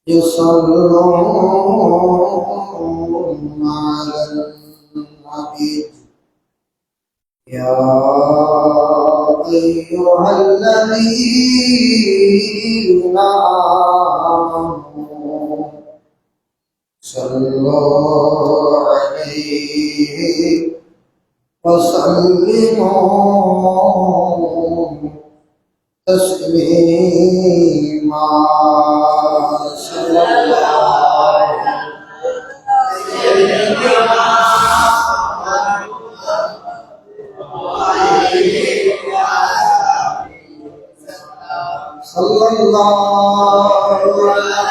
يصلون على النبي يا أيها الذين آمنوا صلوا عليه وسلموا تسليما صلى الله صلى الله عليه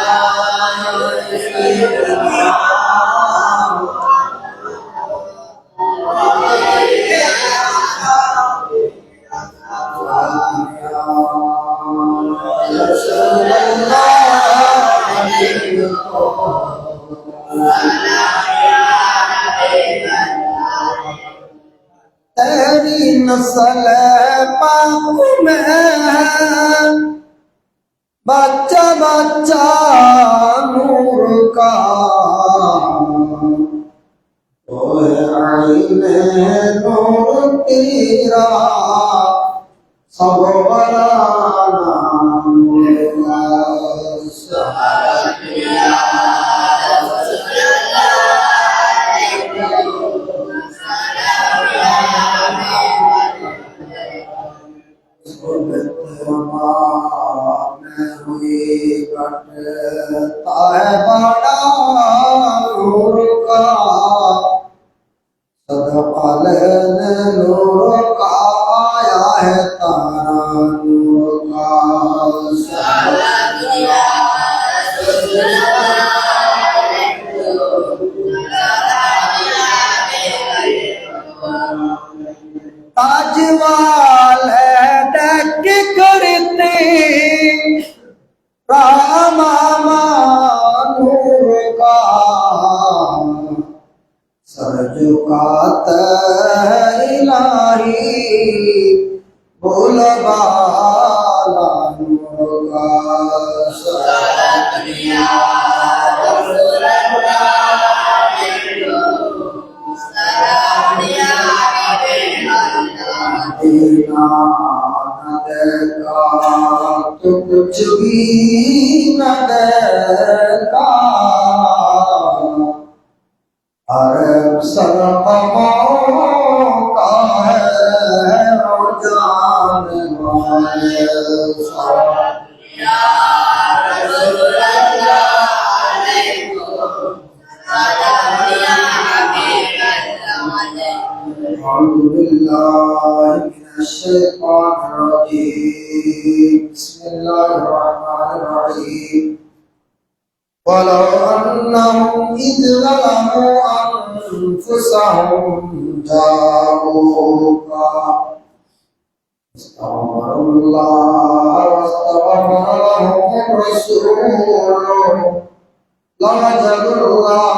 तेरी नस्ल पाक में बच्चा बच्चा नूर का ओए आईने नूर तेरा सब बड़ा नूर का सदक़ल नूर का आया है तारा नूर का ताजवाल है डक करते रामा नूर का सर झुकाता है इलाही बोलबाला नूर का तो कुछ भी न देखा अरब सरकमों का है जाने वाले الشيطان الرجيم بسم الله الرحمن الرحيم ولو أنهم إذ ظلموا أنفسهم جاءوك استغفروا الله واستغفر لهم الرسول لوجدوا الله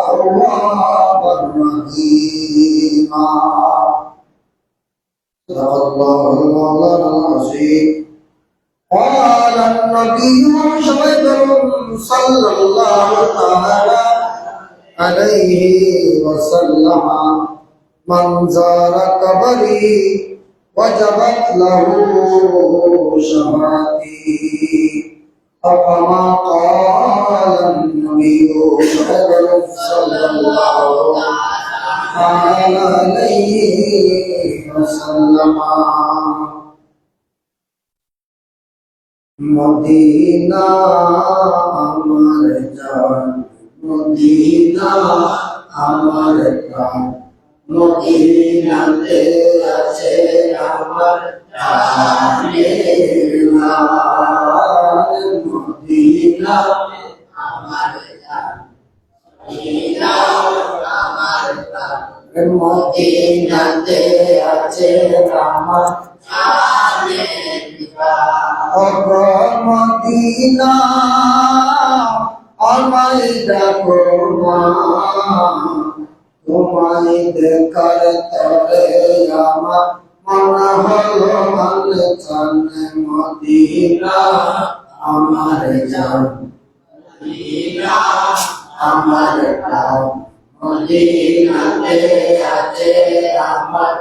توابا رحيما صدق الله المولانا العظيم قال النبي محمد صلى الله تعالى عليه وسلم من زار قبري وجبت له شفاعتي فكما قال النبي محمد صلى الله عليه وسلم মদিনা আমার জান মদিনা আমার প্রাণ মদিনাতে আছে আমার জানের নাম মদিনা আমার জান মদিনা আমার প্রাণ মদিনাতে আছে আমার জানের মদিনা আমায় দেখো না তোমায় দেখার তরে আমার মনে হলো ভালো চান মদিনা আমার জান আমার প্রাণ মদিনাতে আছে আমার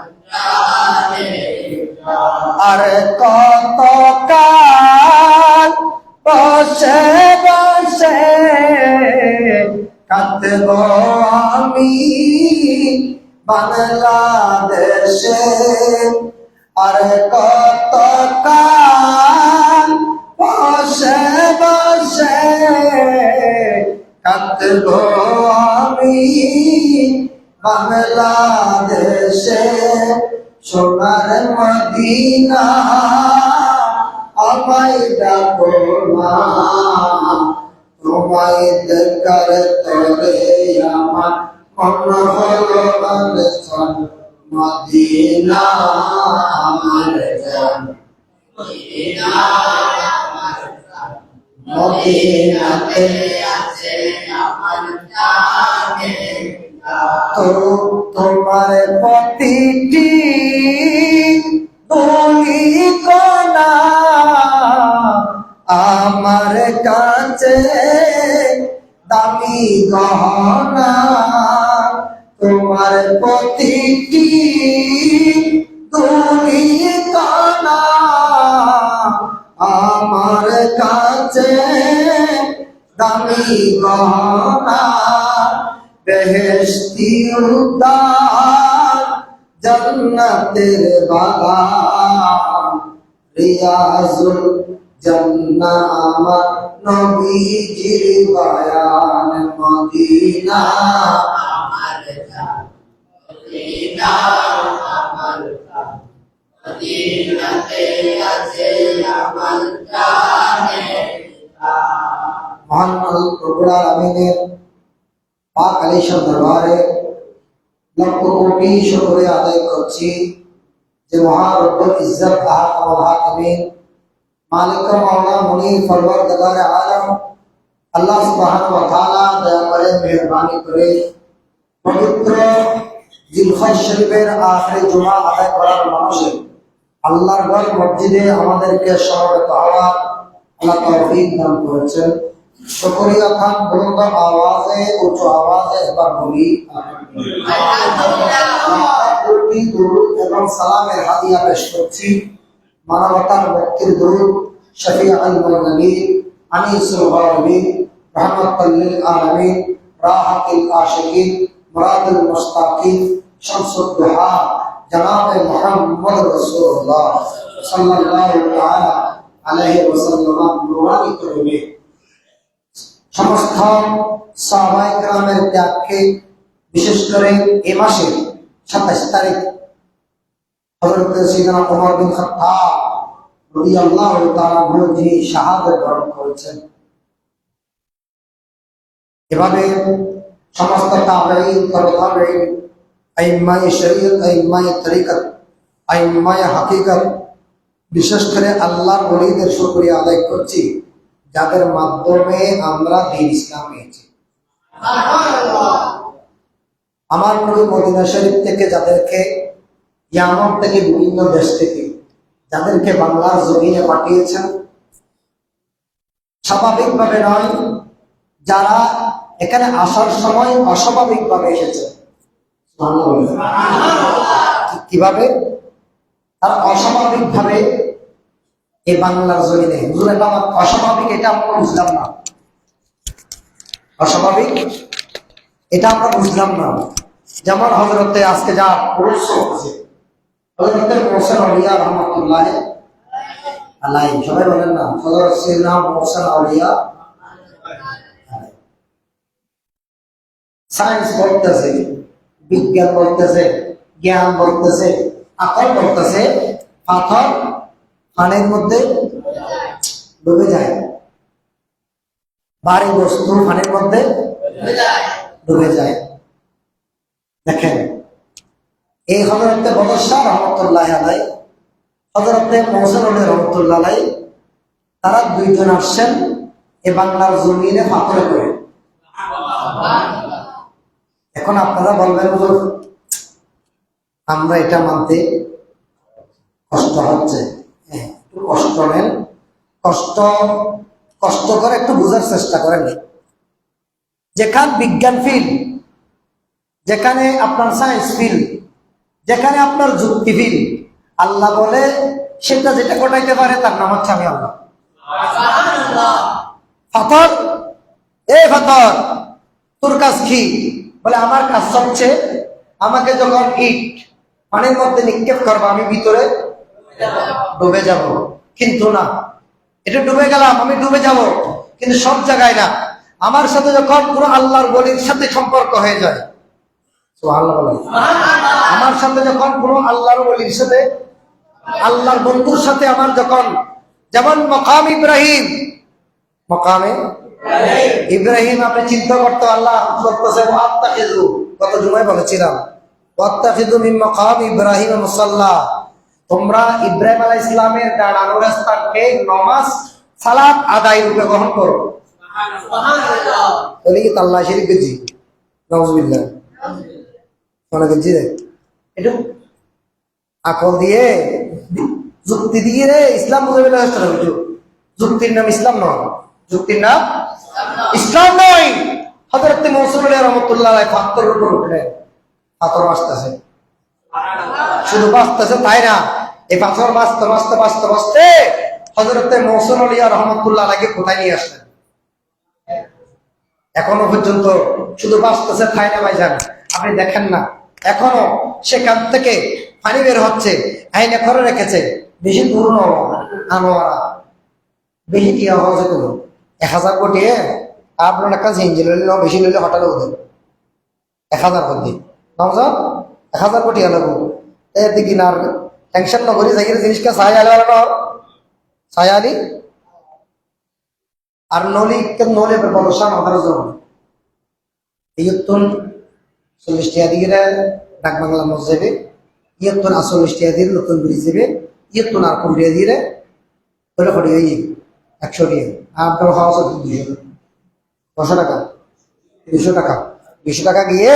আর কত কাল বসে বসে কাঁদব আমি বাংলাদেশে আর কত কাল বসে বসে কাঁদব আমি বাংলাদেশে সোনার মদিনা আমায় ডাকো না তোমায় দেখার তরে আমার মন হলো আনসার মদিনা আমার জান মদিনাতে আছে আমার জানে তো তোমার প্রতিটি দুলি কোনা আমার কাছে দামি গহনা তোমার প্রতিটি দুলি কোনা আমার কাছে দামি গহনা বেহেশতি উদ্যান জান্নাতের বাগান রিয়াজুল জান্নাহ আমার নবীজির বায়ান মদিনা আমার জান মদিনা আমার জান মদিনাতে আছে আমার জানে মহান রব্বুল আলামিনের পাক আলিশান দরবারে লক্ষ কোটি শুকরিয়া আদায় করছি যে মহান রব্বুল ইজ্জত আহকামুল হাকিমিন মালিক মাওলা মুনির পরওয়ারদিগার আলম আল্লাহ সুবহানাহু ওয়া তাআলা দয়া করে মেহেরবানি করে পবিত্র জিলহজ শরীফের আখিরি জুমা আদায় করার মানুষে আল্লাহর ঘর মসজিদে আমাদেরকে সমবেত হওয়ার আল্লাহ তৌফিক দান করেছেন। শুকরিয়া খান বুলন্দ আওয়াজে উঁচু আওয়াজে এবার বলি কোটি দুরূদ এবং সালামের হাদিয়া পেশ করছি মানবতার মুক্তির দুরূদ শফিউল মুজনিবিন আনিসুল গায়বিন রাহমাতাল লিল আলামিন রাহাতুল আশিকিন মুরাদুল মুস্তাকিন শামসুদ দুহা জনাবে মুহাম্মদ রাসূলুল্লাহ সাল্লাল্লাহু তাআলা আলাইহি ওয়াসাল্লাম নুরানি করিমে সমস্ত সাহাবায়ে কেরামের ত্যাগকে বিশেষ করে এই মাসের 27 তারিখ হযরত সাইয়েদনা ওমর বিন খাত্তাব রাদিয়াল্লাহু তাআলা যিনি শাহাদাত বরণ করেছেন এভাবে সমস্ত তাবেঈন তাবেঈন আইম্মায়ে শরীয়ত আইম্মায়ে তরিকত আইম্মায়ে হাকিকত বিশেষ করে আল্লাহর ওলিদের শুকরিয়া আদায় করছি যাদের মাধ্যমে আমরা দ্বীন ইসলাম পেয়েছি। আমার নবী মদিনা শরীফ থেকে যাদেরকে ইয়ামন থেকে বিভিন্ন দেশ থেকে যাদেরকে বাংলার জমিনে পাঠিয়েছেন স্বাভাবিকভাবে নয়, যারা এখানে আসার সময় অস্বাভাবিকভাবে এসেছে। কিভাবে তারা অস্বাভাবিকভাবে এই বাংলার জমিনে হুজুর এটা অস্বাভাবিক, এটা আমরা বুঝলাম না, অস্বাভাবিক এটা আমরা বুঝলাম না। যেমন হযরতে আজকে যা পড়ছে হযরতে মুহসিন আউলিয়া রাহমাতুল্লাহ আলাইহি, সবাই বলেন না হযরত সাইয়েদনা মুহসিন আউলিয়া। সায়েন্স বলতেছে, বিজ্ঞান বলতেছে, জ্ঞান বলতেছে, আকল বলতেছে পাথর পানির মধ্যে ডুবে যায়, ভারী বস্তু পানির মধ্যে ডুবে যায়। দেখেন এই হযরতে বদরশাহ রহমতুল্লাহ আলাই, হযরতে মুহসিন আউলিয়া রহমতুল্লাহ আলাই, তারা দুইজন আসছেন এ বাংলার জমিনে পাথরে করে। এখন আপনারা বলবেন হুজুর আমরা এটা মানতে কষ্ট হচ্ছে। একটু কষ্ট নেন, কষ্ট করে একটু বোঝার চেষ্টা করেন। যেখানে বিজ্ঞান ফিল্ড, যেখানে আপনার সায়েন্স ফিল্ড, যেখানে আপনার যুক্তি ফিল্ড, আল্লাহ বলে সেটা যেটা ঘটাইতে পারে তার নাম হচ্ছে আমি আল্লাহ। পাথর, এ পাথর তোর কাজ কি? বলে আমার কাজ হচ্ছে আমাকে যখন ইট পানির মধ্যে নিক্ষেপ করবো আমি ভিতরে ডুবে যাব। কিন্তু না, এটা ডুবে গেলাম, আমি ডুবে যাব, কিন্তু সব জায়গায় না। আমার সাথে যখন পুরো আল্লাহর বলির সাথে সম্পর্ক হয়ে যায়, সুবহানাল্লাহ বলেন, আমার সাথে যখন পুরো আল্লাহর বলির সাথে, আল্লাহর বন্ধুর সাথে আমার যখন, যেমন মকাম ইব্রাহিম, মকামে ইব্রাহিম আপনি চিন্তা করতে, আল্লাহ বলতেছে ওয়াত্তাখিযু, গত জুমায় বলেছিলাম ওয়াত্তাখিযু মিন মাকাম ইব্রাহিম মুসাল্লা, তোমরা ইব্রাহিম আলাইহিস সালামের দাঁড়ানোর স্থানকে নামাজ সালাত আদায় রূপে গ্রহণ করো। সুবহানাল্লাহ। বলি কি আল্লাহ শরীক গজি, নাউজুবিল্লাহ, মনে গজি রে, একটু আকল দিয়ে যুক্তি দিয়ে রে ইসলাম বুঝাবে না, যুক্তির নাম ইসলাম নয়, যুক্তির নাম ইসলাম নয়। হযরত মুসা রাহমাতুল্লাহ আলাইহি পাথরের উপর উঠলেন, পাথর আসতেছে, শুধু বাঁচতেছে তাই না, এই পাথর বাঁচতে বাঁচতে বাঁচতে বাঁচতে হযরত মুসা রাহমাতুল্লাহ আলাইহি কোথায় নিয়ে আসলেন? এখনো পর্যন্ত শুধু বাঁচতেছে তাই না ভাইজান, আপনি দেখেন না এখনো সেখান থেকে পানি বের হচ্ছে, আইনে করে রেখেছে। বেশি দূর আনোয়ারা, বেশি কি হচ্ছে কোনো 1000 কোটি, আপনার একটা ইঞ্জিন লইলে বেশি লইলে হঠাৎ ওদের 1000 কোটি নমজান, 1000 কোটি আলাদা এতে কিনার টেনশন নকরি যাই জিনিসটা সাহায্য আলাদা ছায় আলী আর নলি নলে বলসান আমাদের জন্য ইয়ত্তন 40 টাকা দিয়ে ডাক বাংলা মসজিদে, ইয়ত্তন 40 টাকা দিয়ে নতুন ব্রিজ দেবে, ইয়ত্তন আর 20 টাকা দিয়ে ওটা করে 100 টাকা, আপনার খাওয়া 200 টাকা, 200 টাকা, 200 টাকা গিয়ে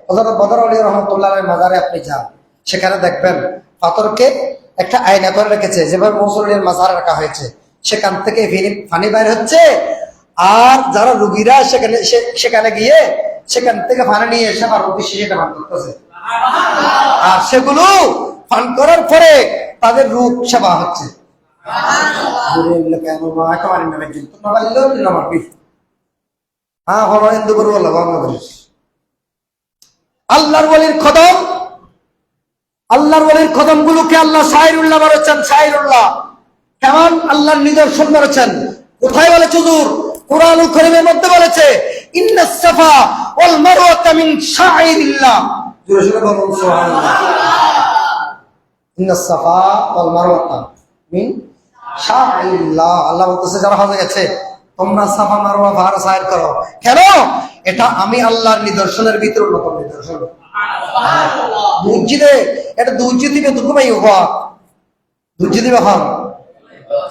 হযরত বদর আলী রহমতুল্লাহ মাজারে আপনি যান, সেখানে দেখবেন পাথরকে একটা আয়না করে রেখেছে, যেভাবে মুসল্লির মাজারে রাখা হয়েছে, সেখান থেকে পানি বাইর হচ্ছে। আর যারা রোগীরা সেখানে সেখানে গিয়ে সেখান থেকে পানি নিয়ে এসে আর রোগী সেটা পান করতেছে, আর সেগুলো পান করার পরে তাদের রোগ সেবা হচ্ছে। আল্লাহর ওয়ালির কদম, আল্লাহর ওয়ালির কদম গুলোকে আল্লাহ শায়রুল্লাহ বলেছেন, শায়রুল্লাহ কেমন আল্লাহর নিদর্শন বলেছেন। কোথায় বলেছে হুজুর? কুরআনুল কারীমের মধ্যে বলেছে ইন্নাস সাফা ওয়াল মারওয়াতা মিন শাআইরিল্লাহ। জোরে জোরে বলুন সুবহানাল্লাহ। ইন্নাস সাফা ওয়াল মারওয়াতা মিন শাআইরিল্লাহ, আল্লাহ বলতেছে যারা হজে গেছে তোমরা সাফা মারওয়া ভার সাইর করো। কেন? এটা আমি আল্লাহর নিদর্শনের ভিতর অন্যতম নিদর্শন। সুবহানাল্লাহ। দুজিদে এটা দুজি দিবে দুকুমাই হওয়া, দুজি দিবে হন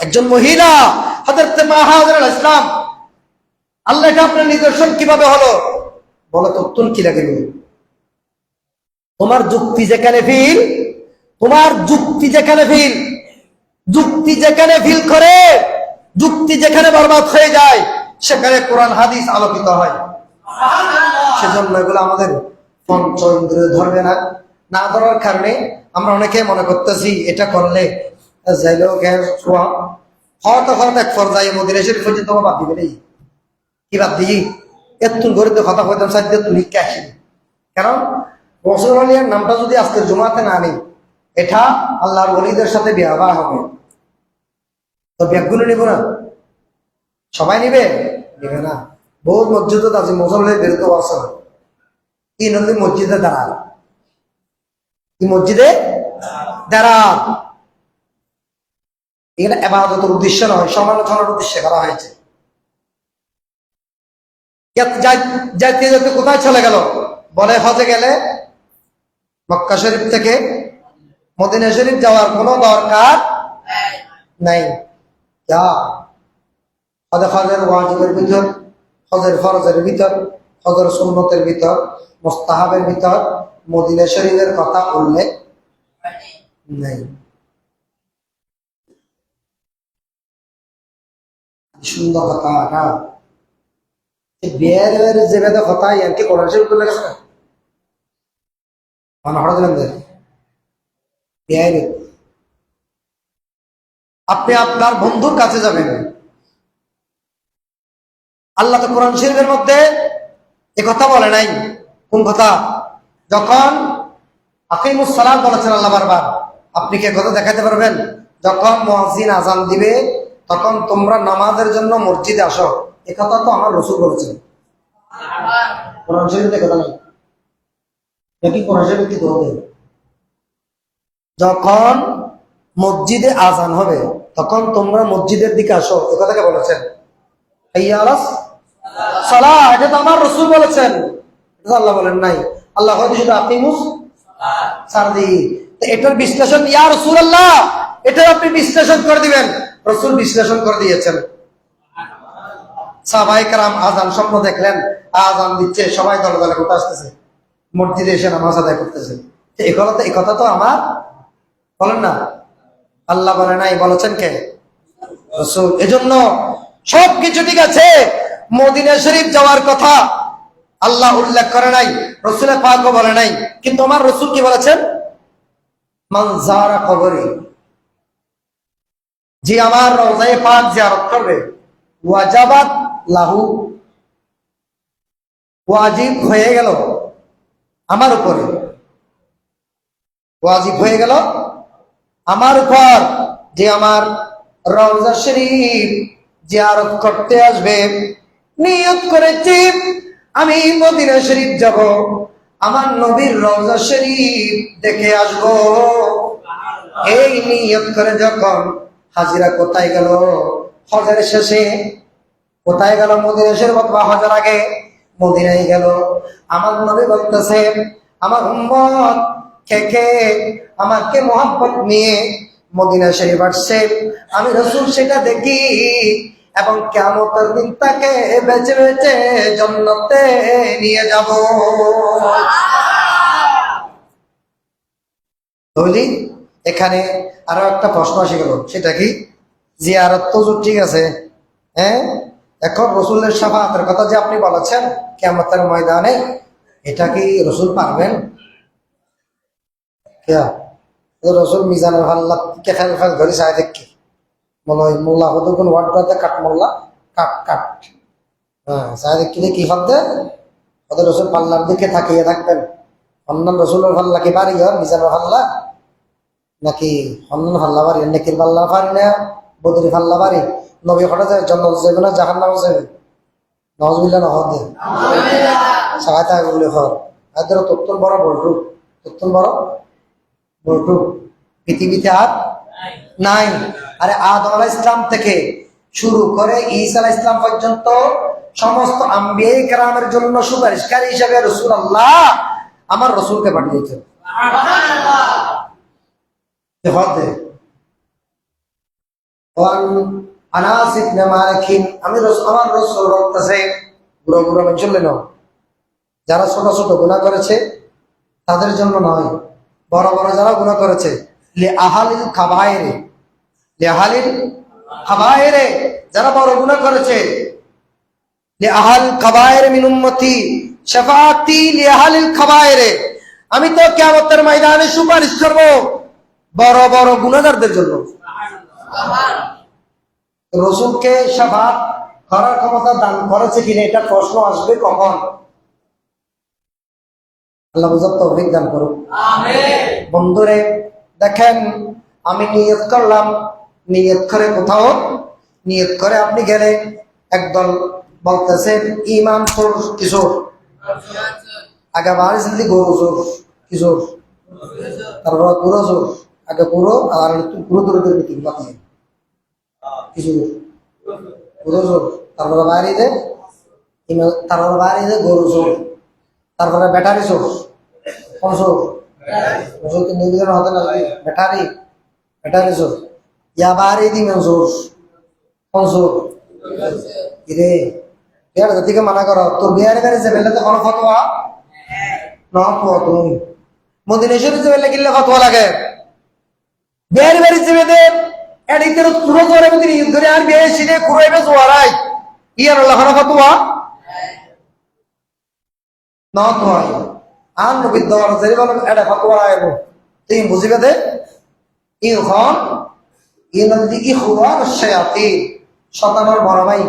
একজন মহিলা হযরত মা হাজরা আলাইহিস সালাম, আল্লাহ এটা আপনার নিদর্শন কিভাবে হলো? বলো তো তুন কি লাগে? তোমার যুক্তি যেখানে ফিল, তোমার যুক্তি যেখানে ফিল, যুক্তি যেখানে ফিল করে, যুক্তি যেখানে বরবাদ হয়ে যায়, সেখানে কোরআন হাদিস আলোকিত হয়। সেজন্য এগুলো আমাদের পঞ্চ ইন্দ্রিয় ধরবে না, না ধরার কারণে আমরা অনেকে মনে করতেছি এটা করলে যাইলেও হয়তো হয়তো এক পর্যায়ে মদিনা শরীফ পর্যন্ত বাদ দিবে নেই, কি বাদ দিই এতুন গরিব কথা কইতাম সাইড তুমি কে আসেনি। কারণ মনসুর আলিয়ার নামটা যদি আজকের জুমাতে না নেই, এটা আল্লাহর ওলিদের সাথে বিবাহ হবে, তো ব্যাগগুলো নিব না, সবাই নিবে নিবে না। বহুত মসজিদ আছে মুসলমানের বেরোতে বসে না, কি নদী মসজিদে দাঁড়া, কি মসজিদে দাঁড়া, এখানে ইবাদতের উদ্দেশ্য নয়, সমালোচনার উদ্দেশ্যে করা হয়েছে। যাইতে যেতে কোথায় চলে গেল? বলে হজে গেলে মক্কা শরীফ থেকে মদিনা শরীফ যাওয়ার কোনো দরকার নাই। যা হজের ওয়াজিবের ভিতর, হজের ফরজের ভিতর, হজের সুন্নতের ভিতর, মুস্তাহাবের ভিতর মদিনা শরীফের কথা উল্লেখ নেই। সুন্দর কথা না? বিয়ের যে বেদে কথা ইয়ানকে কোরআন শরীফ তুলে গেছে না মানে হঠাৎ দিলাম যে বিয়ের আপনি আপনার বন্ধুর কাছে যাবেন, আল্লাহ তো কোরআন শরীফের মধ্যে এ কথা বলে নাই। কোন কথা? যখন আকিমুস সালাত বলেছেন আল্লাহ বারবার, আপনি কি কথা দেখাতে পারবেন? যখন মুয়াজ্জিন আযান দিবে তখন তোমরা নামাজের জন্য মসজিদে আসো, এ কথা তো আমার রাসূল বলেছেন। কোরআন শরীফে কথা নাই নাকি? কোরআন শরীফে কি দোয়া দেয়? যখন মসজিদে আযান হবে তখন তোমরা মসজিদের দিকে আসো, এ কথাকে বলেছেন। হাইয়া আলাস সালাহ, এটা তো আমার রাসূল বলেছেন, এটা তো আল্লাহ বলেন নাই। আল্লাহ হয়তো শুধু আকিমুস সারদি, এটার বিশ্লেষণ ইয়া রাসূলুল্লাহ, এটা আপনি বিশ্লেষণ করে দিবেন। রাসূল বিশ্লেষণ করে দিয়েছেন। সাহাবায়ে কেরাম আযান স্বপ্ন দেখলেন, আযান দিচ্ছে, সবাই দলে দলে কোথা আসতেছে, মসজিদে এসে নামাজ আদায় করতেছে। এই কথা তো আমার বলেন না, আল্লাহ বলে নাই, বলেছেন কে? রাসূল। এজন্য সবকিছু ঠিক আছে, মদিনা শরীফ যাওয়ার কথা আল্লাহ উল্লেখ করে নাই, রাসূলের পাকও বলে নাই, কিন্তু আমার রাসূল কি বলেছেন? মান যারা কবরি, যে আমার রওজায়ে পাক জিয়ারত করবে, ওয়াজাবাত লাহু, ওয়াজিব হয়ে গেল আমার উপরে, ওয়াজিব হয়ে গেল আমার উপর, যে আমার রওজা শরীফ জিয়ারত করতে আসবে, নিয়ত করেছি আমি মদিনা শরীফ যাব, আমার নবীর রওজা শরীফ দেখে আসব। এই নিয়ত করে যখন হাজিরা কোথায় গেল, হজের শেষে কোথায় গেল? মদিনা শরীফ অথবা হজের আগে মদিনায় গেল। আমার নবী বলতেছে, আমার উম্মত কে আমাকে মোহাম্মত নিয়ে মদিনা শরীফ আসছে, আমি রাসূল সেটা দেখি এবং কিয়ামতের দিন তাকে বেঁচে বেঁচে জান্নাতে নিয়ে যাব। বুঝলি? এখানে আরো একটা প্রশ্ন আসে গেল, সেটা কি? জিয়ারত তো ঠিক আছে, হ্যাঁ, এখন রাসূলের শাফাআতের কথা যে আপনি বলেছেন কিয়ামতের ময়দানে, এটা কি রাসূল পারবেন? রাসূল মিজানের ভাল্লা কে খেল খেল ধরে চাই দেখি মনে হয় মোল্লা হতো কোন ওয়ার্ড করতে কাট মোল্লা কাট কাট, হ্যাঁ, চাই দেখি কি ভাবতে ওদের রসুল পাল্লার দিকে থাকিয়ে থাকবেন। অন্যান্য রসুলের ভাল্লা কি বাড়ি হয় মিজানের ভাল্লা নাকি অন্যান্য ভাল্লা বাড়ি? নেকির পাল্লা পারি না, বদরি পাল্লা বাড়ি? নবী হঠাৎ জন্ম যাবে না, জাহান নামে যাবে, নজবিল্লা নহদ দে সাহায্য বলে হর এদের তত্তর বড় বল্টু, তত্তর বড় বল্টু পৃথিবীতে আর নাই। আরে আদম আলাইহিস সালাম থেকে শুরু করে ঈসা আলাইহিস সালাম পর্যন্ত সমস্ত আম্বিয়া কেরামের জন্য সুপারিশকারী হিসেবে রাসূলুল্লাহ আমার রাসূলকে পাঠিয়েছেন। আনাস ইবনে মালিক, আমি আমার রাসূল বলতেছে, বুড়ো বুড়ো চললে না, যারা ছোট ছোট গুনাহ করেছে তাদের জন্য নয়, বড় বড় যারা গুনাহ করেছে, লি আহালিল কাবায়েরে, লি আহালিল কাবায়েরে, যারা বড় গুনাহ করেছে, লি আহাল কাবায়ের মিন উম্মতি শাফাআতি লি আহালিল কাবায়েরে, আমি তো কিয়ামতের ময়দানে সুপারিশ করব বড় বড় গুনাহগারদের জন্য। রাসূলকে শাফাআত করার ক্ষমতা দান করেছে কিনা এটা প্রশ্ন আসবে কখন? আল্লাহ বুঝার তৌফিক দান করুক, আমিন। বন্ধুরে দেখেন, আমি নিয়ত করলাম, নিয়ত করে কোথাও নিয়ত করে আপনি গেলে একদল বলতেছেন ইমাম চোর কিশোর, আগে বাড়ি যদি গরু চোর কিশোর, তারপর পুরো চোর, আগে পুরো আর পুরো দূরে দূরে মিটিং বাকি কিশোর পুরো চোর, তারপরে বাড়িতে তারপরে বাড়িতে গরু চোর, তারপরে ব্যাটারি চোর, কোন চোর? চোর নির্বিধান হতে না, ব্যাটারি ব্যাটারি চোর, ইয়া বাড়ি দিবেন চোর, কোন চোর? রে বিয়ার জাতিকে মানা করো, তোর বিয়ারে বাড়ি যাবে তো কোনো ফতোয়া নহব। তুমি মদিনা শরীফ যাবে কিনলে ফতোয়া লাগে, বিয়ারে বাড়ি যাবে দে এডিতে পুরো জোরে মদিনা ধরে আর বিয়ে সিনে কুরাইবে জোয়ারাই ইয়ার আল্লাহ ফতোয়া নত হয় আর নবীর দর যদি বলেন এটা ফতোয়া আইব তুই বুঝিবে দে ইখন ইখওয়ান শায়াতিন শয়তানের বড় ভাই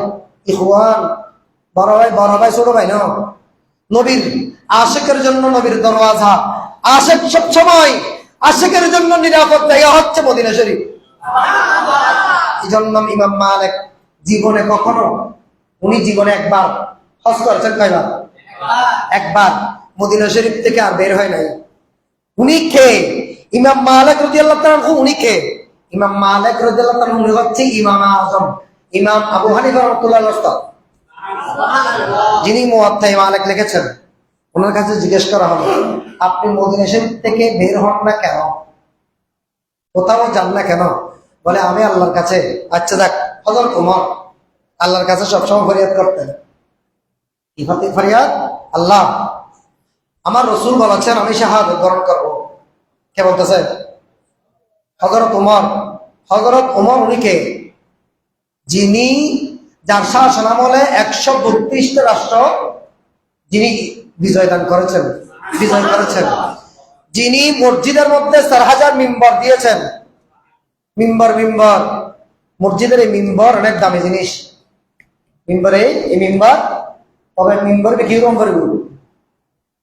ইখওয়ান বড় ভাই ছোট ভাই না নবীর আশিকের জন্য নবীর দরওয়াজা আশিক সব সময় আশিকের জন্য নিরাপদ জায়গা হচ্ছে মদিনা শরীফ এই জন্য ইমাম মালিক জীবনে কখনো উনি জীবনে একবার হজ করেছেন কয়বার একবার মদিনা শরীফ থেকে আর বের হয় নাই উনি কে ইমাম মালিক রাদিয়াল্লাহু তাআলা উনি কে ইমাম মালিক রাদিয়াল্লাহু তাআলা উনি হচ্ছে ইমাম আযম ইমাম আবু হানিফা রাহমাতুল্লাহ আলাইহি যিনি মুওয়াত্তা মালিক লিখেছেন ওনার কাছে জিজ্ঞেস করা হলো আপনি মদিনা শরীফ থেকে বের হন না কেন কোথাও যান না কেন বলে আমি আল্লাহর কাছে আচ্ছা দেখ হযরত ওমর আল্লাহর কাছে সবসময় ফরিয়াদ করতেন কি ফরিয়াদ আল্লাহ আমার রাসূল বলেছেন আমি শাহাদাত বরণ করব কে বলতেছে হযরত ওমর উনি কে যিনি যার শাসন আমলে 132টা রাষ্ট্র যিনি বিজয় করেছেন যিনি মসজিদের মধ্যে 4000 মিম্বর দিয়েছেন মিম্বর মসজিদের এই মিম্বর অনেক দামি জিনিস মিম্বরে এই মিম্বর তবে মিম্বর কি রকম করব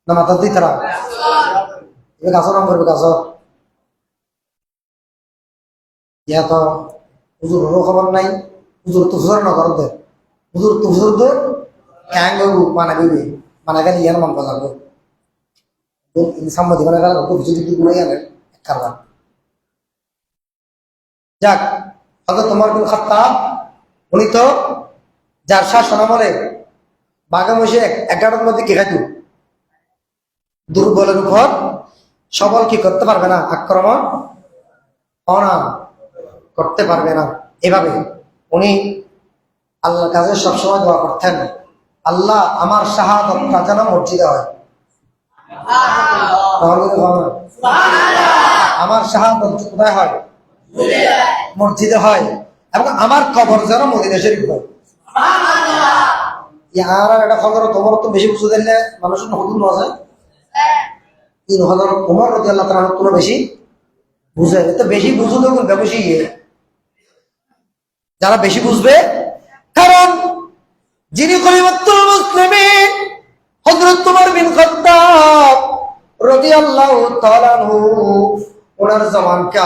না মাথা দিয়ে তারা গাছ রং করবে গাছ ইয়া তো হুজুরেরও খবর নাই হুজুর তো হুজুর না করতে হুজুর তো ক্যাং মানে গেলে ইয়ার মন কথা সাম্মতি মানে গেলে হুজুর যদি গুণাই আনেন কারবার যাক হয়তো তোমার বিন খাত্তাব উনি তো যার শাসন আমলে বাঘা মহিষে 11টার মধ্যে কি খাইতো দুর্বলের উপর সবল কি করতে পারবে না আক্রমণ করতে পারবে না এভাবে উনি আল্লাহর কাছে সবসময় দোয়া করতেন আল্লাহ আমার শাহাদাতটা যেন মসজিদে হয় আমার শাহাদাত কোথায় হয় মসজিদে হয় এবং আমার কবর যেন মদিনা শরীফ হয় ইয়ার এটা খবর তোমার তো বেশি বুঝে দিলে মানুষের হুকুম আছে এই হযরত ওমর রাদিয়াল্লাহু তাআলা তো বেশি বুঝে তো বেশি বুঝলে কোন বেশি যারা বেশি বুঝবে কারণ যিনি খলিফাতুল মুসলিমিন হযরত ওমর বিন খাত্তাব রাদিয়াল্লাহু তাআলা আনহু ওনার জবানকে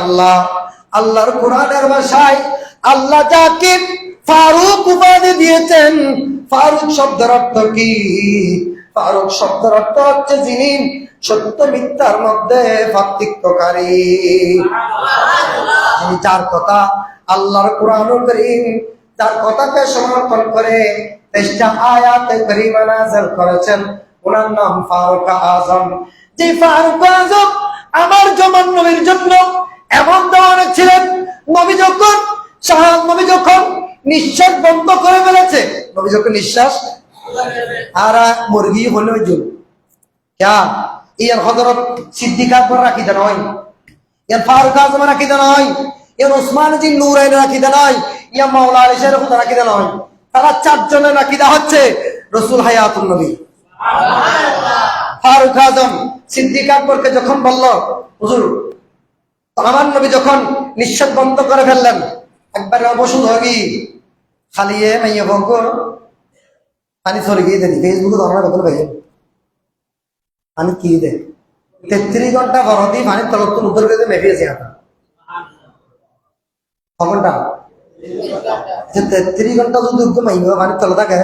আল্লাহর কোরআনের ভাষায় আল্লাহ যাকে ফারুক উপাধি দিয়েছেন ফারুক শব্দের অর্থ কি ফারুক শব্দের অর্থ হচ্ছে যিনি সত্য মিথ্যার মধ্যে পার্থক্যকারী যিনি যার কথা আল্লাহর কোরআনুল কারীম যার কথাকে সমর্থন করে 23টা আয়াতে কারীমা নাযিল করেছেন ওনার নাম ফারুক আযম যে ফারুক আযম আমার জমান নবীর জন্য এমন ধরনের ছিলেন নবী যখন নিঃশ্বাস বন্ধ করে ফেলেছে নবী যখন নিঃশ্বাস আর মুরগি হলো ইয়ার হযরত সিদ্দিক আকবর রাখিতে নয় ইয়ার ফারুক আযম রাখিতে নয় ইয়ার ওসমান জিন নূরাইন রাখিতে নয় ইয়া মাওলা আলী শের কথা রাখিতে নয় তারা 4 জনের রাখিতে হচ্ছে রাসূল হায়াতুন নবী ফারুক আযম সিদ্দিক আকবরকে যখন বলল হুজুর আমার নবী যখন নিঃশ্বাস বন্ধ করে ফেললেন একবার অবশুদ্ধ হয়ে খালিয়ে মাইয়া ভঙ্গ পানি চলে গিয়ে দেনি ফেসবুকে ধরনের কথা ভাই পানি কি দে 33 ঘন্টা বরদি পানি তলত্তর উত্তর করে মেফিয়েছে হাতা ঘন্টা 33 ঘন্টা যদি মাইবা পানি তলে থাকে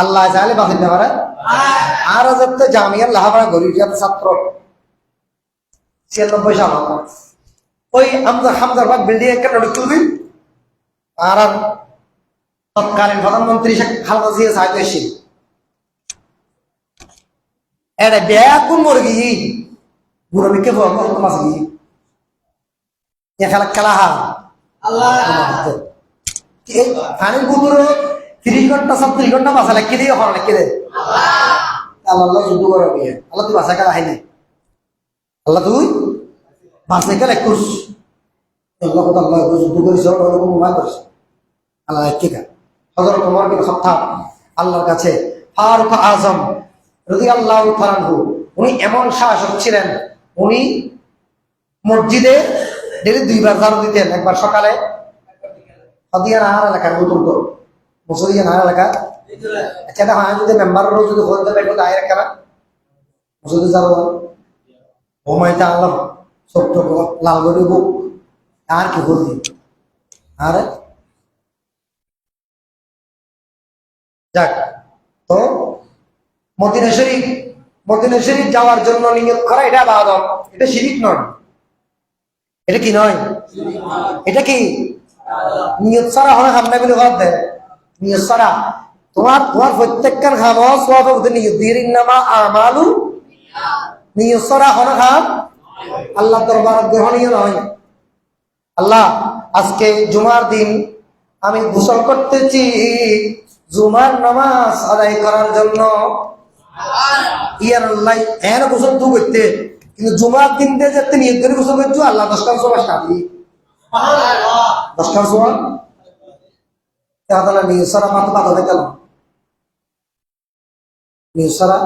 আল্লাহ চাইলে বাঁচিয়ে না পারে আর যাতে জামিয়ার লাহাবাড়া গরিব ছাত্র 96 সাল ওই হামজার বাগ বিল্ডিং একটা তুলবি আর তৎকালীন প্রধানমন্ত্রী শেখ খালেদা জিয়া সাহেব এসে এটা ব্যাকুন মুরগি মুরগিকে মাছ গিয়ে খেলা হা পানির কুকুর 30 ঘন্টা 37 ঘন্টা বাসা লেখে দিয়ে হওয়া লেখে দে আল্লাহ যুদ্ধ করে আল্লাহ তুই বাসা খেলা হাইনি আল্লাহ তুই বাসা খেলা করছ আল্লাহ কথা আল্লাহ যুদ্ধ করিস করিস আল্লাহ কে হযরত ওমর বিন খাত্তাব আল্লাহর কাছে ফারুক আযম রাদিয়াল্লাহু তাআলা আনহু, উনি এমন শাসক ছিলেন, উনি মসজিদে ডেলি 2 বার ঝাড়ু দিতেন, একবার সকালে হাদিয়া নাহার এলাকার বুতুর্গ মুসলিয়া নাহার এলাকা। আচ্ছা, এটা হয় যদি মেম্বাররাও যদি হতে পারবে দায়ের এলাকা মুসলিদ ঝাড়ু ওমাইতে আল্লাহ ছোট্ট লালগড়ি বুক আর কি বলছি। আর যাক, তো মদিনা শরীফ যাওয়ার জন্য নিয়ত করা এটা ইবাদত, এটা শিরক নয়। এটা কি নয়? এটা কি নিয়ত ছাড়া হয় হামনা বলে ঘর দেয়। নিয়ত ছাড়া তোমার প্রত্যেককার খামো সওয়াব হবে নিয়ত দিয়ে ইন্নামা আমালু নিয়ত ছাড়া হয় খাম আল্লাহ দরবার গ্রহণীয় নয়। আল্লাহ, আজকে জুমার দিন আমি গোসল করতেছি জুমার নামাজ আদায় করার জন্য। ইয়ার আল্লাহ এর গোসল তো করতে, কিন্তু জুমার দিন দিয়ে যেতে নিয়ত করে গোসল করছো আল্লাহ 10 কাজ সবাই সাথী 10 কাজ সবাই তাহলে নিয়ত ছাড়া মাত্র বাধা দেখাল। নিয়ত ছাড়া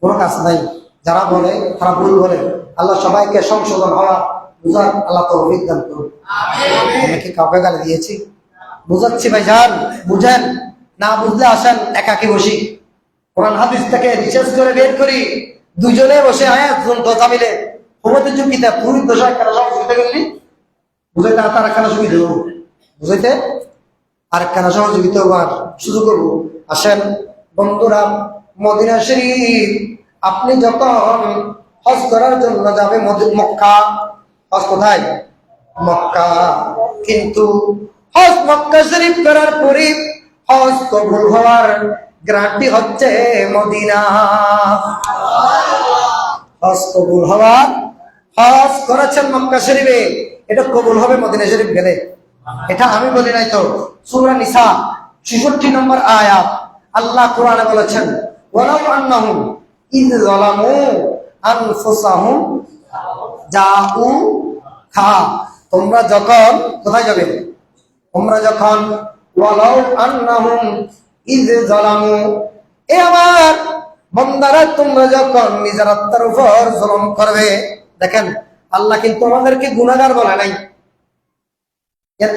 কোনো কাজ নাই। যারা বলে তারা ভুল বলে। আল্লাহ সবাইকে সংশোধন হওয়া বুঝার আল্লাহ তৌফিক দান করুন। আমি কি কাউকে গালি দিয়েছি? বুঝাচ্ছি ভাই, যান বুঝেন, না বুঝলে আসেন একাকি বসি, কোরআন হাদিস থেকে রিসার্চ করে বের করি, দুজনে বসে আয়াত দোতা মিলে তোমাদের যে কিতাব পুরো দশা একটা সহযোগিতা করলি বুঝাইতে তার একখানা সুবিধা হবো, বুঝাইতে আর একখানা সহযোগিতা হবার সুযোগ করবো। আসেন বন্ধুরা, মদিনা শরীফ আপনি যখন হজ করার জন্য যাবে মক্কা, হজ কোথায়? মক্কা। কিন্তু হজ মক্কা শরীফ করার পরে হজ কবুল হওয়ার গ্যারান্টি হচ্ছে মদিনা। হজ কবুল হওয়ার, হজ করেছেন মক্কা শরীফে, এটা কবুল হবে মদিনা শরীফ গেলে। এটা আমি বলি নাই তো, সূরা নিসা 66 নম্বর আয়াত আল্লাহ কোরআনে বলেছেন, ওয়ালাউ আন্নাহুম ইয যালামু আনফুসাহুম জাউ খা, তোমরা যখন কোথায় যাবে? তোমরা যখন ওয়ালাউ আন্নাহুম ইয যালামু, এ আমার বান্দারা তোমরা যখন নিজের আত্মার উপর জুলুম করবে। দেখেন, আল্লাহ কিন্তু আমাদেরকে গুনাহগার বলে নাই,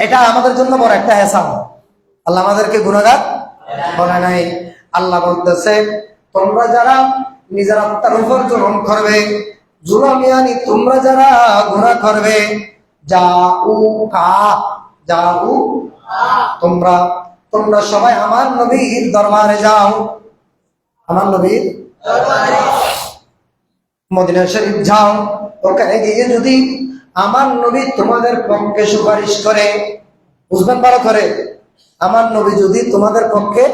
এটা আমাদের জন্য বড় একটা এহসান। আল্লাহ আমাদেরকে গুনাহগার বলে নাই। আল্লাহ বলতেছে তোমরা যারা নিজের আত্মার উপর জুলুম করবে, জুলুম ইয়ানি তোমরা যারা গুনাহ করবে, যাও তোমরা সবাই আমার নবীর দরবারে যাও, আমার নবীর দরবারে মদিনা শরীফ যাও। ওখানে গিয়ে যদি আমার নবী তোমাদের পক্ষে সুপারিশ করে, বুঝবেন ভালো করে, আমার নবী যদি তোমাদের পক্ষে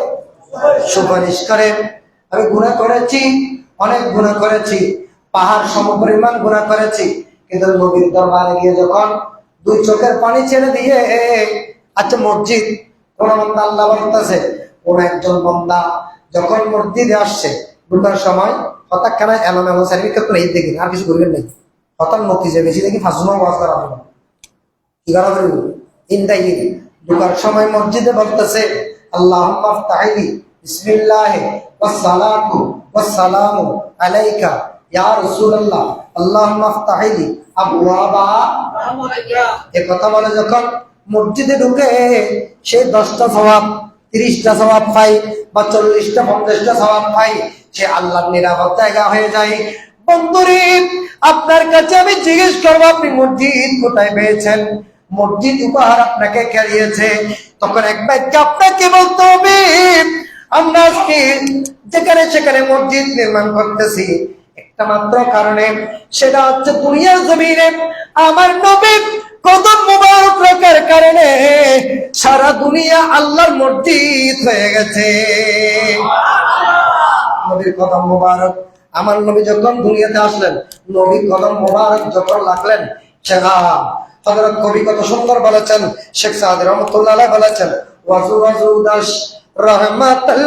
সুপারিশ করে, আমি গুনাহ করেছি, অনেক গুনাহ করেছি, পাহাড় সমপরিমাণ গুনাহ করেছি, কিন্তু নবীর দরবারে গিয়ে যখন 2 চোখের পানি ছেড়ে দিয়ে, আচ্ছা মসজিদ কোন বান্দা, আল্লাহ বলতেছে কোন একজন বান্দা যখন মসজিদে আসছে ঢুকার সময় হঠাৎ খানা এমন সার্টিফিকেট তো এই দেখি আর কিছু করবেন নাই, হঠাৎ নতিজে বেশি দেখি ফাঁসুমা ওয়াজ করা হবে, কি করা হবে ইনদাই ঢুকার সময় মসজিদে বলতেছে আল্লাহুম্মা আফতাহি বিসমিল্লাহ ওয়াসসালাতু ওয়াসসালামু আলাইকা ইয়া রাসূলুল্লাহ আল্লাহুম্মা আফতাহি আবওয়াবা রাহমাতিকা। এই কথা বলে যখন মসজিদে ঢুকে সে 10টা সওয়াব 30টা সওয়াব পায় বা 40টা 50টা সওয়াব পায়, সে আল্লাহর নিরাপদ জায়গা হয়ে যায়। বন্ধুরে, আপনার কাছে আমি জিজ্ঞেস করবো আপনি মসজিদ কোথায় পেয়েছেন? মসজিদ উপহার আপনাকে কে দিয়েছে? তখন এক ব্যক্তি আপনাকে বলতে হবে আমরা আজকে যেখানে সেখানে মসজিদ নির্মাণ করতেছি একটা মাত্র কারণে, সেটা হচ্ছে দুনিয়ার জমিনে আমার নবীর কদম মুবারক রাখার কারণে সারা দুনিয়া আল্লাহর মসজিদ হয়ে গেছে। নবীর কদম মুবারক, আমার নবী যখন দুনিয়াতে আসলেন, নবীর কদম মুবারক যখন লাগলেন, হযরত কবি কত সুন্দর বলেছেন, শেখ সাদি রহমাতুল্লাহ আলাইহি বলেছেন, ওয়াজু ওয়াজু দাস রহমাতুল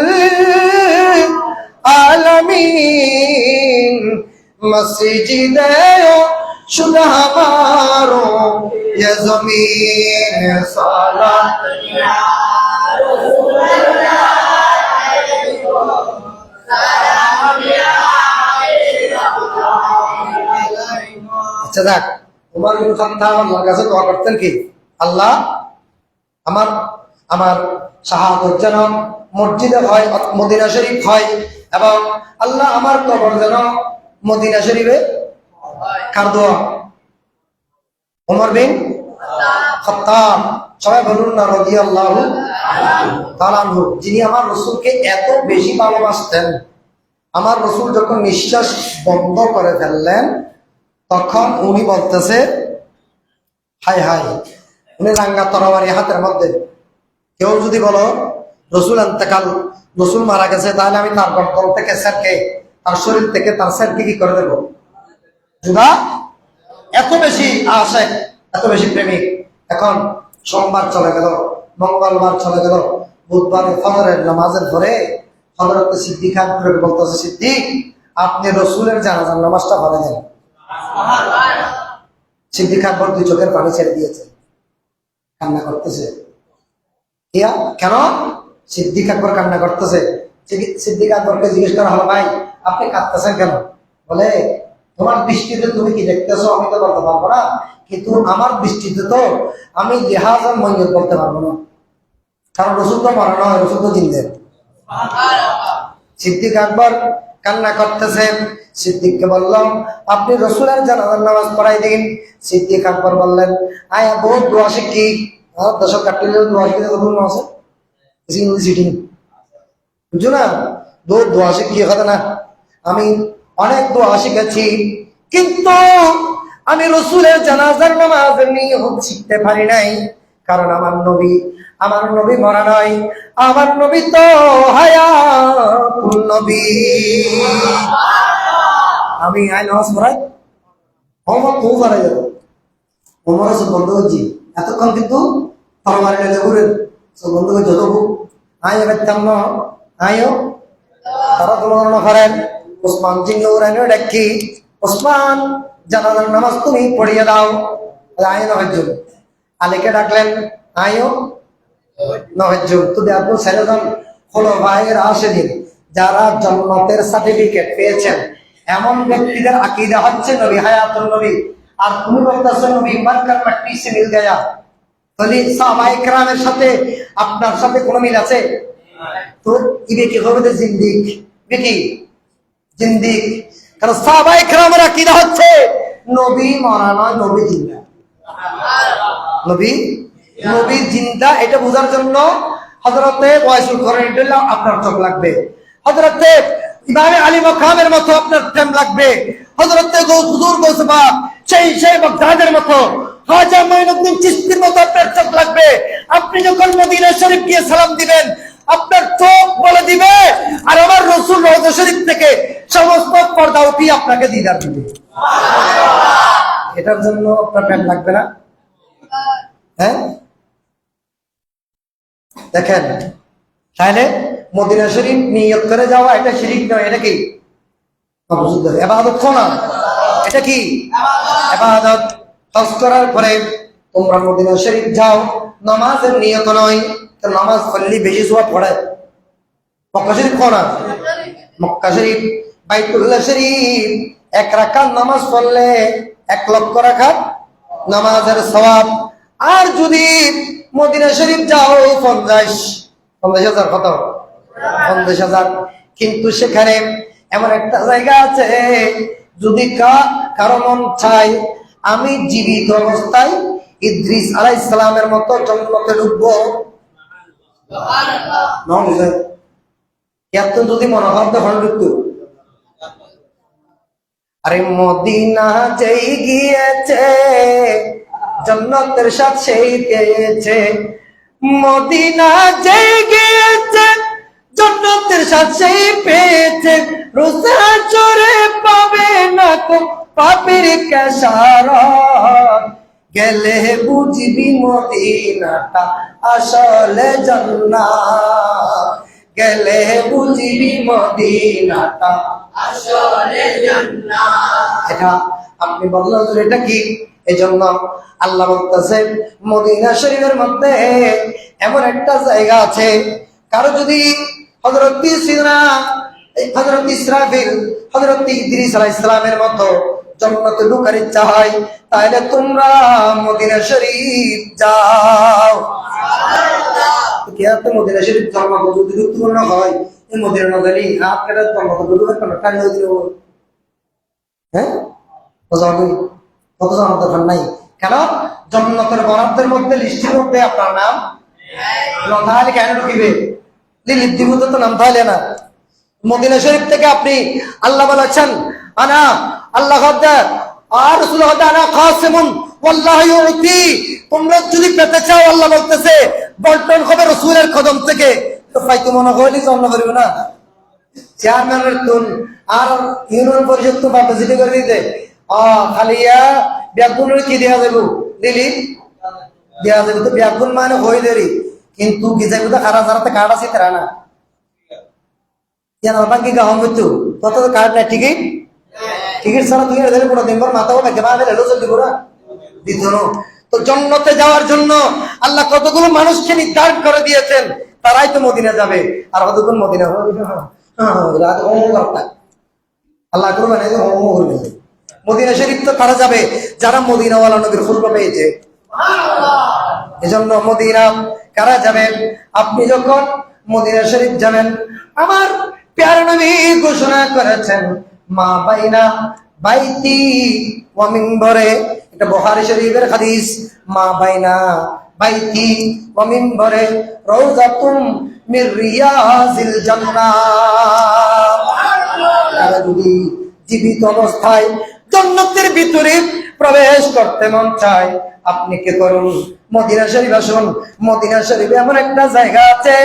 আলামিন মসজিদে শুধু हमारो ये जमीन सालात या रसूल अल्लाह আচ্ছা দেখ, উমর বিন খাত্তাব আল্লাহর কাছে দোয়া করতেন কি, আল্লাহ আমার আমার শাহাদাত যেন মসজিদে হয়, মদিনা শরীফ হয়, এবং আল্লাহ আমার কবর যেন মদিনা শরীফে। কার দোয়া? উমর বিন খাত্তাব। সবাই বলুন না রাদিয়াল্লাহু তাআলা আনহু। যিনি আমার রাসূলকে এত বেশি ভালোবাসতেন, আমার রাসূল যখন নিঃশ্বাস বন্ধ করে ফেললেন তখন উনি বলতেছে হাই হাই, উনি রাঙ্গা তরবারি হাতের মধ্যে। কেউ যদি বলো রসুল ইন্তেকাল, রসুল মারা গেছে, তাহলে আমি তার গর্দন থেকে স্যারকে, তার শরীর থেকে তার স্যারকে কি করে দেবো? জুদা। এত বেশি আশেক, এত বেশি প্রেমিক। এখন সোমবার চলে গেল, মঙ্গলবার চলে গেল, বুধবার ফজরের নামাজের পরে হযরত সিদ্দিক আকবর বলতেছে, সিদ্দিক আপনি রসুলের জানাজার নামাজটা পড়ে দেন। সিদ্দিক আকবর দুই চোখের পানি ছেড়ে দিয়েছে, কান্না করতেছে। কেন সিদ্দিক আকবর কান্না করতেছে? সিদ্দিক আকবরকে জিজ্ঞেস করা হলো, ভাই আপনি কাঁদতেছেন কেন? বলে তোমার দৃষ্টিতে তুমি কি দেখতেছো আমি তো বলতে পারবো না, কিন্তু আমার দৃষ্টিতে তো আমি জিহাজ আর মইয়ত বলতে পারবো না, কারণ রসুল তো মরা নয়, রসুল তো জিন্দে। সিদ্দিক আকবর কান্না করতেছেন। সিদ্দিককে বললাম আপনি রসুলের জানাজার নামাজ পড়াই দিন। সিদ্দিক আকবর বললেন আয়া বহুত দোয়া শিখি, দশক কাটলে দোয়া শিখে কত আছে সিটিং বুঝছো না, বহুত দোয়া শিখি কথা না। আমি অনেক দোয়া শিখেছি, কিন্তু আমি রসুলের জানাজার নামাজ নিয়ত শিখতে পারি নাই, কারণ আমার নবী মরা নয়, আমার নবী তো হায়াতুন নবী। আমি আই নামাজ পড়াই ওমর তো পড়াই যাবো, ওমর সব বন্ধ করছি এতক্ষণ, কিন্তু তরবারি লেগে ঘুরে সব বন্ধ করছে। তবু আই এবার তেমন আইও তারা তোমার করেন ওসমান জিন্নৌরানি ডাকি, ওসমান জানাজার নামাজ তুমি পড়িয়ে দাও। আয় নহজ্জুম আলীকে ডাকলেন, আইও নহজ্জুম তুমি আপনি ছেড়ে হলো ভাইয়ের আসেদিন যারা জান্নাতের সার্টিফিকেট পেয়েছেন এমন ব্যক্তিদের আকীদা হচ্ছে নবী হায়াতুন নবী, আর তুমি বলতেছো নবী মারকার মাটি সে মিল গয়া। তাহলে সাহাবায়ে কেরামের সাথে আপনার সাথে কোনো মিল আছে? তো ইবে কি হবে? জিন্দিক বেকি জিন্দিক। কারণ সাহাবায়ে কেরামের আকীদা হচ্ছে নবী মরা নয়, নবী জিন্দা। নবী জিন্দা, এটা বোঝার জন্য হযরতে ওয়াইসুল করনী আপনার চোখ লাগবে, হযরতে ইমামে আলী মাকামের মতো আপনার প্রেম লাগবে, হযরতে হুজুর গৌসবা সেই বাগদাদের মতো খাজা মঈনুদ্দিন চিশতির মতো আপনার চোখ লাগবে। আপনি যখন মদিনা শরীফ গিয়ে সালাম দিবেন আপনার চোখ বলে দিবে, আর আমার রাসূল রওজা শরীফ থেকে সমস্ত পর্দা উঠিয়ে আপনাকে দিদার দিবে। এটার জন্য আপনার প্রেম লাগবে না? হ্যাঁ দেখেন, তাহলে মদিনা শরীফ নিয়ত করে যাওয়া এটা শিরিক নয়, এটা কি ইবাদত? না এটা কি ইবাদত? হজ করার পরে তোমরা মদিনা শরীফ যাও, নামাজের নিয়ত নয়, তো নামাজ পড়লে বেশি সওয়াব পড়ে। মক্কা শরীফ কোনা? মক্কা শরীফ বাইতুল্লাহ শরীফ এক রাকাত নামাজ পড়লে 1 লক্ষ রাকাত নামাজের সওয়াব। আর যদি মদিনা শরীফ যাও 50,000 কত? 50,000। কিন্তু সেখানে এমন একটা জায়গা আছে, যদি কারো মন চাই আমি জীবিত অবস্থায় ইদ্রিস আলাইহিস সালামের মতো জান্নাতে ঢুকবো, এত যদি মনোভাব তখন ঢুকতো। আরে মদিনা যেই গিয়েছে জান্নাতের স্বাদ সেই পেয়েছে, মদিনা যেই গিয়েছে জান্নাতের স্বাদ সেই পেয়েছে, রোজা চরে পাবে না তো পাপের কেশারত, গেলে বুঝবি মদিনাটা আসলে জান্নাত, গেলে বুঝবি মদিনাটা আসলে জান্নাত। এটা আপনি বললেন যে এটা কি? এজন্য আল্লাহ বলতেছে মদিনা শরীফের মধ্যে এমন একটা জায়গা আছে, কারো যদি হযরত সিদনা এই হযরত ইসরাফিল, হযরত ইদ্রিস আলাইহিস সালামের মতো জান্নাতে ঢোকার ইচ্ছা হয়, তাহলে তোমরা মদিনা শরীফ যাও। সুবহানাল্লাহ। মদিনা শরীফ জান্নাত যদি গুরুত্বপূর্ণ হয়, এই মদিনা নগরী আপনারা জান্নাত ঢোকার কোনো কারণ দিল। হ্যাঁ, কত জান্নাতের খান নাই কেন? জান্নাতের বরাদ্দের মধ্যে লিস্টের মধ্যে আপনার নাম না তাহলে কেন ঢুকিবে? লিলিদ্দিভূত তো নাম তাহলে না। মদিনা শরীফ থেকে আপনি আল্লাহ বলেছেন আনা আল্লাহ আর রাসূল আনা কাসিমুন ওয়াল্লাহি ইউতি। তোমরা যদি পেতে চাও, আল্লাহ বলতেছে বন্টন হবে রাসূলের কদম থেকে। তো পাইতো মনে হইলি জন্ম করিব না, চেয়ারম্যানের তুন আর ইউনিয়ন পরিষদ তো পাবলিসিটি করে দিতে খালিয়া ব্যাগুনের কি দেওয়া যাবো, দিলি দেওয়া যাবে। তো ব্যাগুন মানে হই দেরি, কিন্তু গিজা গুজা খারা যারাতে কার্ড আছে তারা না কি গাহম হইতো তত কার্ড নাই। টিকিট টিকিট ছাড়া তুই কোনো দিন পর মাথাও ব্যাগে মা এলো চলতে পুরা দিত। তো জান্নাতে যাওয়ার জন্য আল্লাহ কতগুলো মানুষকে নির্ধারণ করে দিয়েছেন, তারাই তো মদিনা যাবে। আর কতক্ষণ মদিনা আল্লাহ করে মানে মদিনা শরীফ তো তারা যাবে যারা মদিনাওয়ালা নবীর খুলবা পেয়েছে। এজন্য মদিনা কারা যাবেন? আপনি যখন মদিনা শরীফ যাবেন, আমার প্যারা নবী ঘোষণা করেছেন মা বাইনা বাইতি ওয়া মিনবারে, এটা বুখারী শরীফের হাদিস। মা বাইনা বাইতি ওয়া মিনবারে রাউযাতুম মির রিয়াজিল জান্নাহ। তারা যদি জীবিত অবস্থায় জান্নাতের ভিতরে প্রবেশ করতে মন চায়, আপনি কি করুন? মদিনা শরীফ আসুন। মদিনা শরীফে এমন একটা জায়গা আছে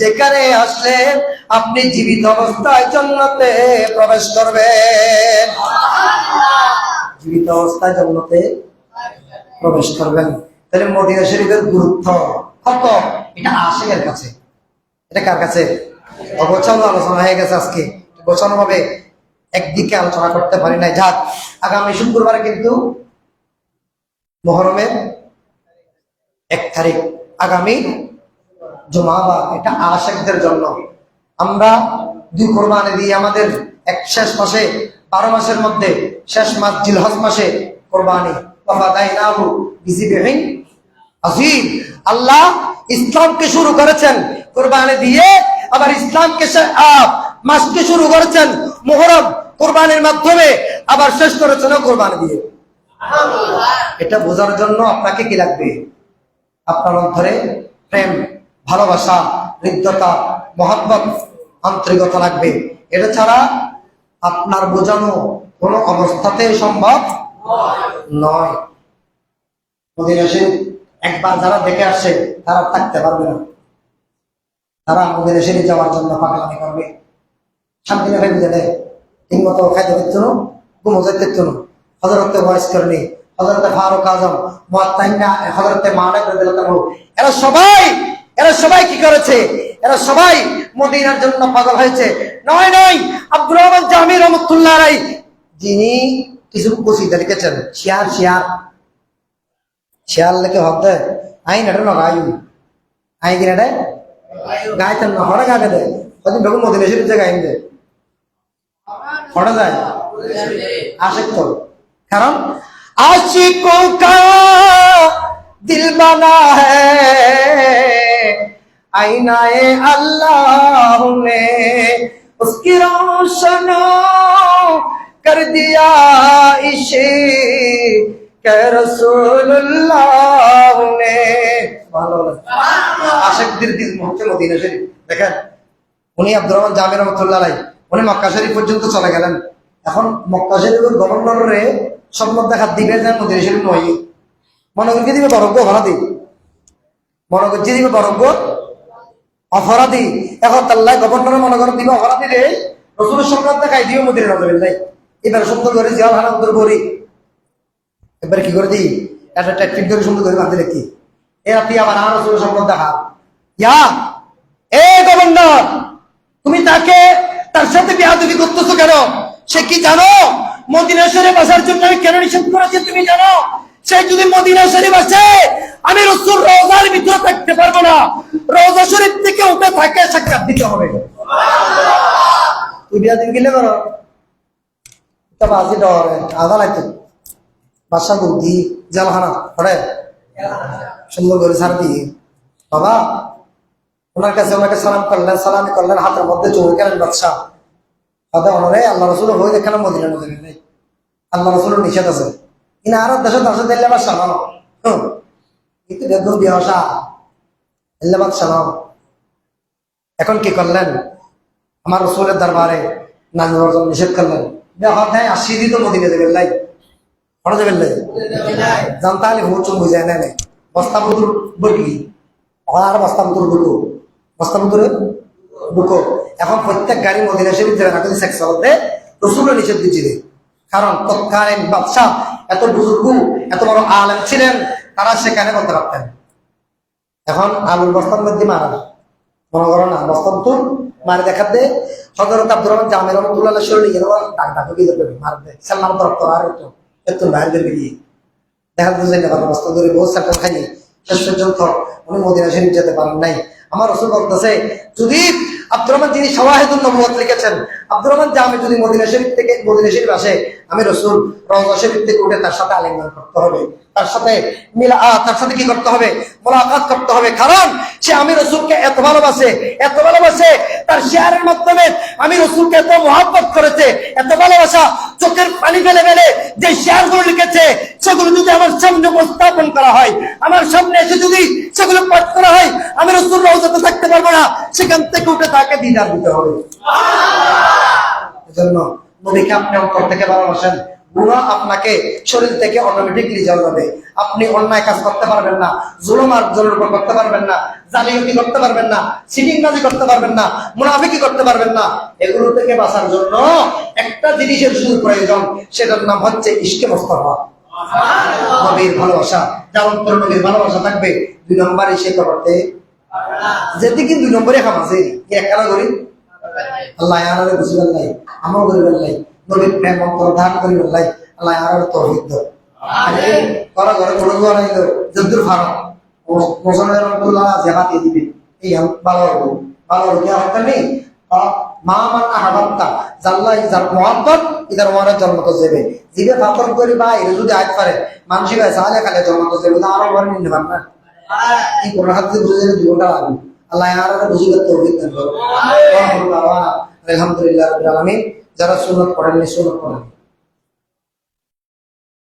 যেখানে আসলে আপনি জীবিত অবস্থায় জান্নাতে প্রবেশ করবেন। জীবিত অবস্থায় জান্নাতে প্রবেশ করবেন। তাহলে মদিনা শরীফের গুরুত্ব কত, এটা আশিকের কাছে। এটা কার কাছে? অগোছালো আলোচনা হয়ে গেছে আজকে, গোছানো ভাবে একদিকে আলোচনা করতে পারি নাই। যাক, আগামী শুক্রবারে কিন্তু মুহররমের 1 তারিখ, আগামী জুমাবার। এটা আশিকদের জন্য। আমরা 2 কোরবানি দিয়ে আমাদের এক শেষ মাসে 12 মাসের মধ্যে শেষ মাস জিলহজ মাসে কোরবানি। ওয়াফাদাইনাহু বিযিবহিন আযীম। আল্লাহ ইসলামকে শুরু করেছেন কোরবানি দিয়ে, আবার ইসলামকে মাসকে শুরু করেছেন মুহররম কোরবানির মাধ্যমে, আবার শেষ করেছেন কোরবানি দিয়ে। এটা বোঝার জন্য আপনাকে কি লাগবে? আপনার অন্তরে প্রেম, ভালোবাসা, হৃদ্যতা, মহব্বত, আন্তরিকতা লাগবে। এটা ছাড়া আপনার বোঝানো কোনো অবস্থাতে সম্ভব নয়। মদিনা শরীফ একবার যারা দেখে আসে তারা থাকতে পারবে না। তারা মদিনা শরীফ যাওয়ার জন্য পাগলামি করবে। শান্তি না ভেবে দেয়, ঠিক মতো খাইতে দিচ্ছ না, ঘুমো যাইতে দিচ্ছ না। হযরতে ওয়াইস করনি, হযরতে ফারুক আজম, হযরতে মালিক রাদিয়াল্লাহু, এরা সবাই কি করেছে? এরা সবাই মদিনার জন্য পাগল হয়েছে। নয় আব্দুর রহমান জামি রাহমাতুল্লাহ আলাইহি, যিনি কিছু কসিদা লিখেছেন, শিয়ার লেখে হতে আইন এটা না গাই আই কিনা রে গাইতেন না, হরে গাকে দেয় কদিন বেগুন মদিনা শরীফ যে গাইন দেয় হরে যায় আশিক তো। কারণ आशिकों का दिल बना है आईनाए अल्लाह ने, उसकी रोशनों कर दिया इश्क रसूलुल्लाह ने। আশিকদের দিল হচ্ছে মদিনা শরীফ। দেখেন, উনি আব্দুর রহমান জামি রাহমাতুল্লাহ আলাইহি, উনি মক্কা শরীফ পর্যন্ত চলে গেলেন। এখন মক্কা শরীফের গভর্নরে স্বপ্ন দেখা দিবে যে মদিনা শরীফ নয়, মনে করছি দিবে বরজ্ঞ অপরাধী, মনে করছি দিবে বরজ্ঞ অপরাধী। এখন তাল্লাহ গভর্নর মনে করেন দিবে অপরাধী রে, রসুলের সংবাদ দেখাই দিবে মদিনা নজরের নাই। এবার সুন্দর করে জিয়া ভাড়া উত্তর করি, এবার কি করে দিই একটা ট্যাক্সিট করে সুন্দর করে বাঁধতে দেখি এ আপনি আবার আর রসুলের সংবাদ দেখা ইয়া এ গভর্নর, তুমি তার সাথে বেয়াদবি করতেছো কেন? সে কি জানো মদিনা শরীফ আসার জন্য আমি কেন নিষেধ করেছি? তুমি জানো সে যদি মদিনা শরীফ আসে আমি রাসূল রওজার ভিতরে থাকতে পারবো না, রওজা শরীফ থেকে উঠে থাকে সাক্ষাৎ দিতে হবে। তুই বিয়া দিন গেলে করো তা বাজি ডরে আধা লাগতো বাসা বুদ্ধি জালখানা পড়ে সুন্দর করে ছাড় দিয়ে বাবা ওনার কাছে ওনাকে সালাম করলেন, সালামি করলেন, হাতের মধ্যে চোখ গেলেন বাদশাহ হাতে অনরে আল্লাহ রসুল হয়ে এখানে মদিনা নদী নেই, আল্লাহ রসুলের নিষেধ আছে কিনা আরো দেশে দিল্লে বাদশাহ নাম কিন্তু বেদম বিয়ে আসা এল্লে বাদশাহ নাম। এখন কি করলেন, আমার রসুলের দরবারে নাম অর্জন নিষেধ করলেন, হ্যাঁ আসি দিত মদিনা দেবেন লাই পড়া যাবেন লাই জানতা আলী ভোট চুম বুঝায় নেয় বস্তা বুতুর বরকি আর বস্তা বুতুর ঢুকো বস্তা বুতুরে ঢুকো। এখন প্রত্যেক গাড়ি মদিনা শরীফ যারা নাকি সেক্স চালাতে রসুলের নিষেধ দিচ্ছিলেন, কারণ তৎকালীন বাদশাহ এত বুজুর্গ এত বড় আলেম ছিলেন, তারা সেখানে করতে পারতেন। এখন আলুর বস্তার মধ্যে মারা মনে করো না বস্তা বুতুর মারে দেখাতে হযরত আব্দুর রহমান জামির রহমাতুল্লাহ শরীরে গেল ডাক ডাক দিয়ে দেবে মারবে সালাম তরফ তো আর একটু এত বাইরে দেবে গিয়ে দেখা যাচ্ছে যে বস্তা ধরে বহু সেক্টর খাইয়ে শেষ পর্যন্ত উনি মদিনা শরীফ যেতে পারেন নাই। আমার রসুল বলতেছে যদি আব্দুর রহমান যিনি শাওয়াহিদুন নবুওয়াত লিখেছেন, আব্দুর রহমান জামি যদি মদিনা শরীফ থেকে মদিনা শরীফ আসে, আমি রসুল রওজা শরীফ থেকে উঠে তার সাথে আলিঙ্গন করতে হবে, তার সাথে তার সাথে কি করতে হবে, মুলাকাত করতে হবে, কারণ সে আমি রসুলকে এত ভালোবাসে তার শেয়ারের মাধ্যমে আমি রসুলকে এত মহব্বত করেছে, এত ভালোবাসা চোখের পানি ফেলে ফেলে যে শেয়ারগুলো লিখেছে সেগুলো যদি আমার সামনে উপস্থাপন করা হয়, আমার সামনে এসে যদি সেগুলো পাঠ করা হয়, আমি রসুল রওজাতে থাকতে পারবো না, সেখান থেকে উঠে তাকে দিদার দিতে হবে। এজন্য নবীকে আপনি অন্তর থেকে ভালোবাসেন, গুনাহ আপনাকে শরীর থেকে অটোমেটিকলি জ্বলবে। আপনি অন্যায় কাজ করতে পারবেন না, জুলুম আর জুলুমের উপর করতে পারবেন না, জালিয়াতি করতে পারবেন না, চিটিংবাজি করতে পারবেন না, মুনাফিকি করতে পারবেন না। এগুলো থেকে বাঁচার জন্য একটা জিনিসের শুধু প্রয়োজন, সেটার নাম হচ্ছে ইশকে মুস্তাফা, নবীর ভালোবাসা। যেমন তোর নবীর ভালোবাসা থাকবে, 2 নম্বরে সে করতে যেদিকে 2 নম্বরে খামাছে এক কারা করি আল্লাহ আনারে বুঝবেন নাই, আমল করিবেন নাই, নবীর প্রেম অন্তর ধারণ করিবেন নাই, আল্লাহ আনারে তৌফিক দাও। করা ঘরে বড় বানাইল যদ্দুর ফারক মোসানের রহমাতুল্লাহ জাকাতে দিবে, এই ভালো হবে ভালো হবে কি হতে নেই মা মান আহাবাত্তা জাল্লাহ যার মুহাব্বত ইদার ওয়ারে জন্মত যাবে জিবে ফাতর করি বা এর যদি আজ পারে মানসিক সালে খালে জন্মত যাবে না আরো বড় নিতে পারবে না কি কোন হাতে বুঝে 2 ঘন্টা লাগবে। আল্লাহ আনারে বুঝিয়ে তৌফিক দান করুন। আলহামদুলিল্লাহ রাব্বিল আলামিন। যারা সুন্নাত পড়েন সুন্নাত পড়েন।